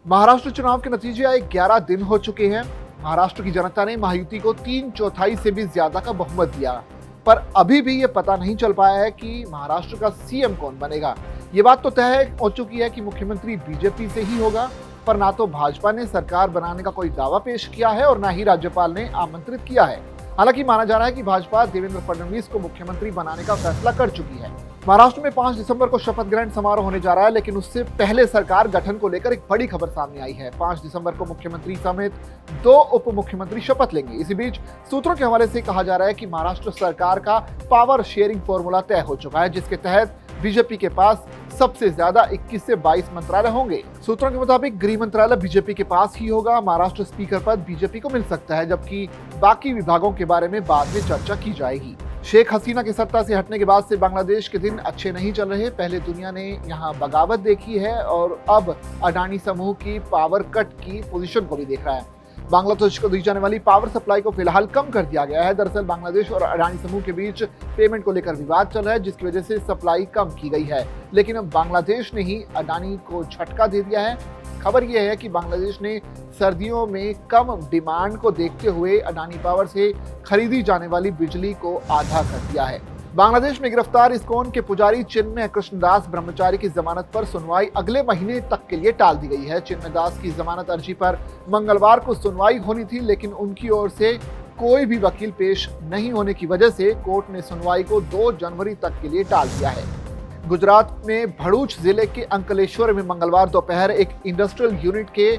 महाराष्ट्र चुनाव के नतीजे आए 11 दिन हो चुके हैं। महाराष्ट्र की जनता ने महायुति को 3/4 से भी ज्यादा का बहुमत दिया, पर अभी भी ये पता नहीं चल पाया है कि महाराष्ट्र का सीएम कौन बनेगा। ये बात तो तय हो चुकी है कि मुख्यमंत्री बीजेपी से ही होगा, पर ना तो भाजपा ने सरकार बनाने का कोई दावा पेश किया है और ना ही राज्यपाल ने आमंत्रित किया है। हालांकि माना जा रहा है कि भाजपा देवेंद्र फडणवीस को मुख्यमंत्री बनाने का फैसला कर चुकी है। महाराष्ट्र में 5 दिसंबर को शपथ ग्रहण समारोह होने जा रहा है, लेकिन उससे पहले सरकार गठन को लेकर एक बड़ी खबर सामने आई है। 5 दिसंबर को मुख्यमंत्री समेत 2 उप मुख्यमंत्री शपथ लेंगे। इसी बीच सूत्रों के हवाले से कहा जा रहा है कि महाराष्ट्र सरकार का पावर शेयरिंग फॉर्मूला तय हो चुका है, जिसके तहत बीजेपी के पास सबसे ज्यादा 21 से 22 मंत्रालय होंगे। सूत्रों के मुताबिक गृह मंत्रालय बीजेपी के पास ही होगा। महाराष्ट्र स्पीकर पद बीजेपी को मिल सकता है, जबकि बाकी विभागों के बारे में बाद में चर्चा की जाएगी। शेख हसीना के सत्ता से हटने के बाद से बांग्लादेश के दिन अच्छे नहीं चल रहे। पहले दुनिया ने यहाँ बगावत देखी है और अब अडानी समूह की पावर कट की पोजीशन को भी देख रहा है। बांग्लादेश को दी जाने वाली पावर सप्लाई को फिलहाल कम कर दिया गया है। दरअसल बांग्लादेश और अडानी समूह के बीच पेमेंट को लेकर विवाद चल रहा है, जिसकी वजह से सप्लाई कम की गई है। लेकिन अब बांग्लादेश ने ही अडानी को झटका दे दिया है। खबर यह है कि बांग्लादेश ने सर्दियों में कम डिमांड को देखते हुए अडानी पावर से खरीदी जाने वाली बिजली को आधा कर दिया है। बांग्लादेश में गिरफ्तार इस्कॉन के पुजारी चिन्मय कृष्णदास ब्रह्मचारी की जमानत पर सुनवाई अगले महीने तक के लिए टाल दी गई है। चिन्मय दास की जमानत अर्जी पर मंगलवार को सुनवाई होनी थी, लेकिन उनकी ओर से कोई भी वकील पेश नहीं होने की वजह से कोर्ट ने सुनवाई को 2 जनवरी तक के लिए टाल दिया है। गुजरात में भरूच जिले के अंकलेश्वर में मंगलवार दोपहर एक इंडस्ट्रियल यूनिट के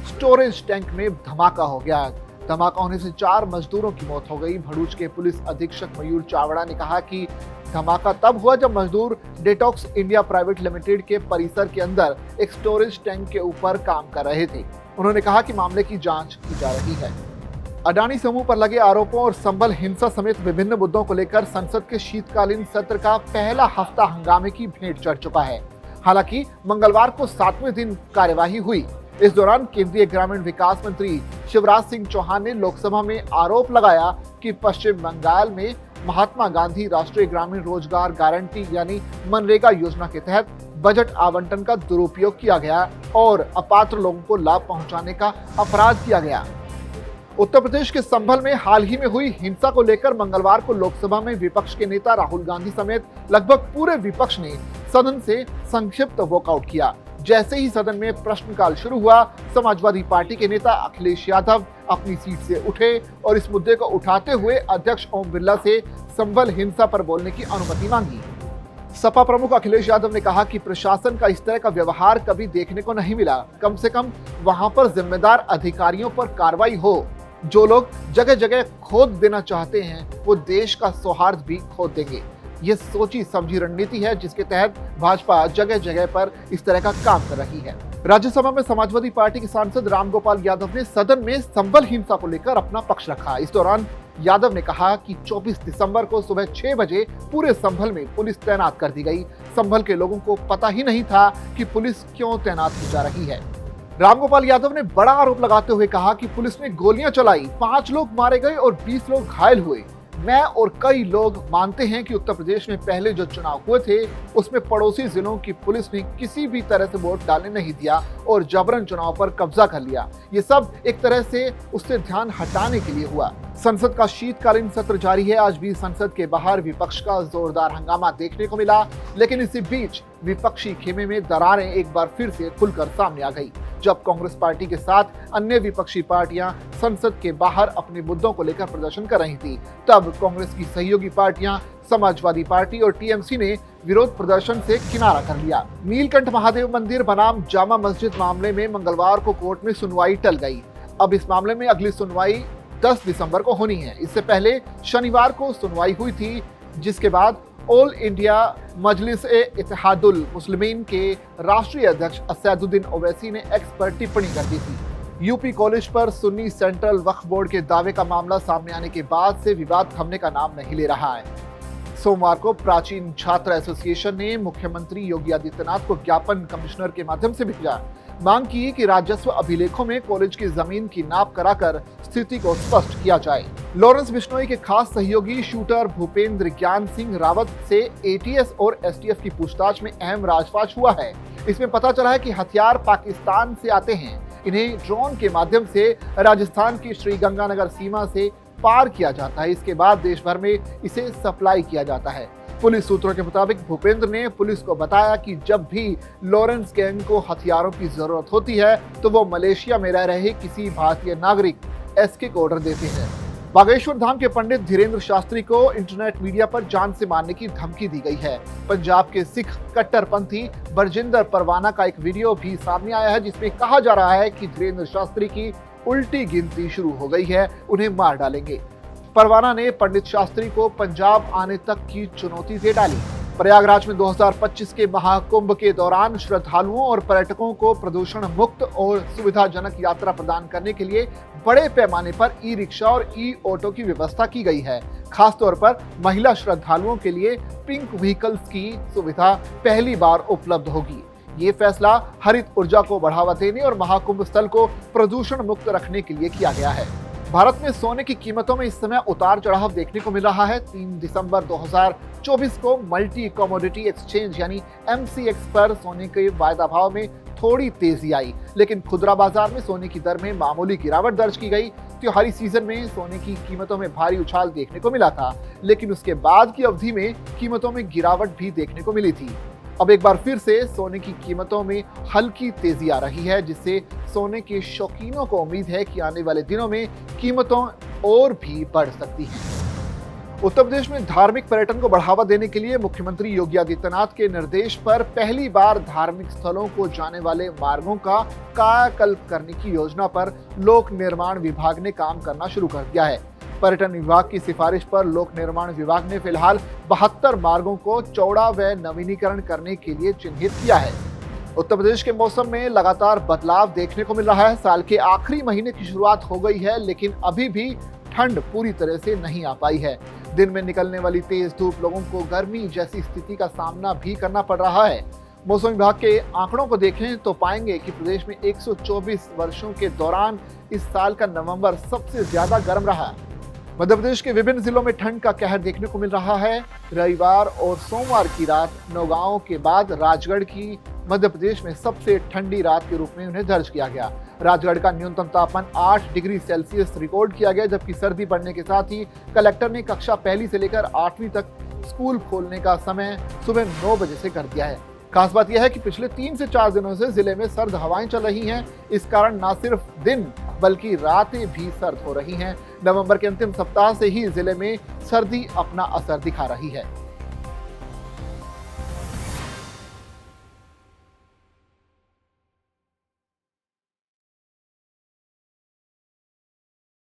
स्टोरेज टैंक में धमाका हो गया। धमाका होने से 4 मजदूरों की मौत हो गई। भरूच के पुलिस अधीक्षक मयूर चावड़ा ने कहा कि धमाका तब हुआ जब मजदूर डेटॉक्स इंडिया प्राइवेट लिमिटेड के परिसर के अंदर एक स्टोरेज टैंक के ऊपर काम कर रहे थे। उन्होंने कहा कि मामले की जांच की जा रही है। अडानी समूह पर लगे आरोपों और संभल हिंसा समेत विभिन्न मुद्दों को लेकर संसद के शीतकालीन सत्र का पहला हफ्ता हंगामे की भेंट चढ़ चुका है। हालांकि मंगलवार को 7वें दिन कार्यवाही हुई। इस दौरान केंद्रीय ग्रामीण विकास मंत्री शिवराज सिंह चौहान ने लोकसभा में आरोप लगाया कि पश्चिम बंगाल में महात्मा गांधी राष्ट्रीय ग्रामीण रोजगार गारंटी यानी मनरेगा योजना के तहत बजट आवंटन का दुरुपयोग किया गया और अपात्र लोगों को लाभ पहुंचाने का अपराध किया गया। उत्तर प्रदेश के संभल में हाल ही में हुई हिंसा को लेकर मंगलवार को लोकसभा में विपक्ष के नेता राहुल गांधी समेत लगभग पूरे विपक्ष ने सदन से संक्षिप्त वॉकआउट किया। जैसे ही सदन में प्रश्नकाल शुरू हुआ, समाजवादी पार्टी के नेता अखिलेश यादव अपनी सीट से उठे और इस मुद्दे को उठाते हुए अध्यक्ष ओम बिरला से संभल हिंसा पर बोलने की अनुमति मांगी। सपा प्रमुख अखिलेश यादव ने कहा कि प्रशासन का इस तरह का व्यवहार कभी देखने को नहीं मिला। कम से कम वहां पर जिम्मेदार अधिकारियों पर कार्रवाई हो। जो लोग जगह जगह खोद देना चाहते हैं वो देश का सौहार्द भी खोद देंगे। ये सोची समझी रणनीति है, जिसके तहत भाजपा जगह जगह पर इस तरह का काम कर रही है। राज्यसभा में समाजवादी पार्टी के सांसद रामगोपाल यादव ने सदन में संभल हिंसा को लेकर अपना पक्ष रखा। इस दौरान यादव ने कहा कि 24 दिसंबर को सुबह 6 बजे पूरे संभल में पुलिस तैनात कर दी गई। संभल के लोगों को पता ही नहीं था कि पुलिस क्यों तैनात की जा रही है। रामगोपाल यादव ने बड़ा आरोप लगाते हुए कहा कि पुलिस ने गोलियां चलाई, 5 लोग मारे गए और 20 लोग घायल हुए। मैं और कई लोग मानते हैं कि उत्तर प्रदेश में पहले जो चुनाव हुए थे उसमें पड़ोसी जिलों की पुलिस ने किसी भी तरह से वोट डालने नहीं दिया और जबरन चुनाव पर कब्जा कर लिया। ये सब एक तरह से उससे ध्यान हटाने के लिए हुआ। संसद का शीतकालीन सत्र जारी है। आज भी संसद के बाहर विपक्ष का जोरदार हंगामा देखने को मिला, लेकिन इसी बीच विपक्षी खेमे में दरारें एक बार फिर से खुलकर सामने आ गई। जब कांग्रेस पार्टी के साथ अन्य विपक्षी पार्टियां संसद के बाहर अपने मुद्दों को लेकर प्रदर्शन कर रही थी, तब कांग्रेस की सहयोगी पार्टियां समाजवादी पार्टी और टीएमसी ने विरोध प्रदर्शन से किनारा कर लिया। नीलकंठ महादेव मंदिर बनाम जामा मस्जिद मामले में मंगलवार को कोर्ट में सुनवाई टल गई। अब इस मामले में अगली सुनवाई 10 दिसंबर को होनी है। इससे पहले शनिवार को सुनवाई हुई थी, जिसके बाद ऑल इंडिया मजलिस-ए-इत्तेहादुल मुस्लिमीन के राष्ट्रीय अध्यक्ष असदुद्दीन ओवैसी ने एक्स पर टिप्पणी कर दी थी। यूपी कॉलेज पर सुन्नी सेंट्रल वक्फ बोर्ड के दावे का मामला सामने आने के बाद से विवाद थमने का नाम नहीं ले रहा है। सोमवार को प्राचीन छात्र एसोसिएशन ने मुख्यमंत्री योगी आदित्यनाथ को ज्ञापन कमिश्नर के माध्यम से भेजा। मांग की कि राजस्व अभिलेखों में कॉलेज की जमीन की नाप कराकर स्थिति को स्पष्ट किया जाए। लॉरेंस बिश्नोई के खास सहयोगी शूटर भूपेंद्र ज्ञान सिंह रावत से एटीएस और एसटीएफ की पूछताछ में अहम राजपाश हुआ है। इसमें पता चला है कि हथियार पाकिस्तान से आते हैं। इन्हें ड्रोन के माध्यम से राजस्थान की श्रीगंगानगर सीमा से पार किया जाता है। इसके बाद देश भर में इसे सप्लाई किया जाता है। पुलिस सूत्रों के मुताबिक भूपेंद्र ने पुलिस को बताया कि जब भी लॉरेंस गैंग को हथियारों की जरूरत होती है तो वो मलेशिया में रह रहे किसी भारतीय नागरिक एसके को ऑर्डर देते हैं। बागेश्वर धाम के पंडित धीरेन्द्र शास्त्री को इंटरनेट मीडिया पर जान से मारने की धमकी दी गई है। पंजाब के सिख कट्टरपंथी बरजिंदर परवाना का एक वीडियो भी सामने आया है जिसमें कहा जा रहा है कि धीरेन्द्र शास्त्री की उल्टी गिनती शुरू हो गई है, उन्हें मार डालेंगे। परवाना ने पंडित शास्त्री को पंजाब आने तक की चुनौती दे डाली। प्रयागराज में 2025 के महाकुंभ के दौरान श्रद्धालुओं और पर्यटकों को प्रदूषण मुक्त और सुविधाजनक यात्रा प्रदान करने के लिए बड़े पैमाने पर ई रिक्शा और ई ऑटो की व्यवस्था की गई है। खासतौर पर महिला श्रद्धालुओं के लिए पिंक व्हीकल्स की सुविधा पहली बार उपलब्ध होगी। ये फैसला हरित ऊर्जा को बढ़ावा देने और महाकुंभ स्थल को प्रदूषण मुक्त रखने के लिए किया गया है। भारत में सोने की कीमतों में इस समय उतार चढ़ाव देखने को मिल रहा है। 3 दिसंबर 2024 को मल्टी कमोडिटी एक्सचेंज यानी MCX पर सोने के वायदा भाव में थोड़ी तेजी आई, लेकिन खुदरा बाजार में सोने की दर में मामूली गिरावट दर्ज की गई। त्योहारी सीजन में सोने की कीमतों में भारी उछाल देखने को मिला था, लेकिन उसके बाद की अवधि में कीमतों में गिरावट भी देखने को मिली थी। अब एक बार फिर से सोने की कीमतों में हल्की तेजी आ रही है, जिससे सोने के शौकीनों को उम्मीद है कि आने वाले दिनों में कीमतों और भी बढ़ सकती हैं। उत्तर प्रदेश में धार्मिक पर्यटन को बढ़ावा देने के लिए मुख्यमंत्री योगी आदित्यनाथ के निर्देश पर पहली बार धार्मिक स्थलों को जाने वाले मार्गों का कायाकल्प करने की योजना पर लोक निर्माण विभाग ने काम करना शुरू कर दिया है। पर्यटन विभाग की सिफारिश पर लोक निर्माण विभाग ने फिलहाल 72 मार्गों को चौड़ा व नवीनीकरण करने के लिए चिन्हित किया है। उत्तर प्रदेश के मौसम में लगातार बदलाव देखने को मिल रहा है। साल के आखिरी महीने की शुरुआत हो गई है, लेकिन अभी भी ठंड पूरी तरह से नहीं आ पाई है। दिन में निकलने वाली तेज धूप लोगों को गर्मी जैसी स्थिति का सामना भी करना पड़ रहा है। मौसम विभाग के आंकड़ों को देखें तो पाएंगे कि प्रदेश में 124 वर्षों के दौरान इस साल का नवंबर सबसे ज्यादा गर्म रहा। मध्य प्रदेश के विभिन्न जिलों में ठंड का कहर देखने को मिल रहा है। रविवार और सोमवार की रात नौगांव के बाद राजगढ़ की मध्य प्रदेश में सबसे ठंडी रात के रूप में उन्हें दर्ज किया गया। राजगढ़ का न्यूनतम तापमान 8 डिग्री सेल्सियस रिकॉर्ड किया गया, जबकि सर्दी बढ़ने के साथ ही कलेक्टर ने कक्षा 1 से लेकर 8वीं तक स्कूल खोलने का समय सुबह 9 बजे से कर दिया है। खास बात यह है कि पिछले 3 से 4 दिनों से जिले में सर्द हवाएं चल रही हैं। इस कारण न सिर्फ दिन बल्कि रातें भी सर्द हो रही हैं। नवंबर के अंतिम सप्ताह से ही जिले में सर्दी अपना असर दिखा रही है।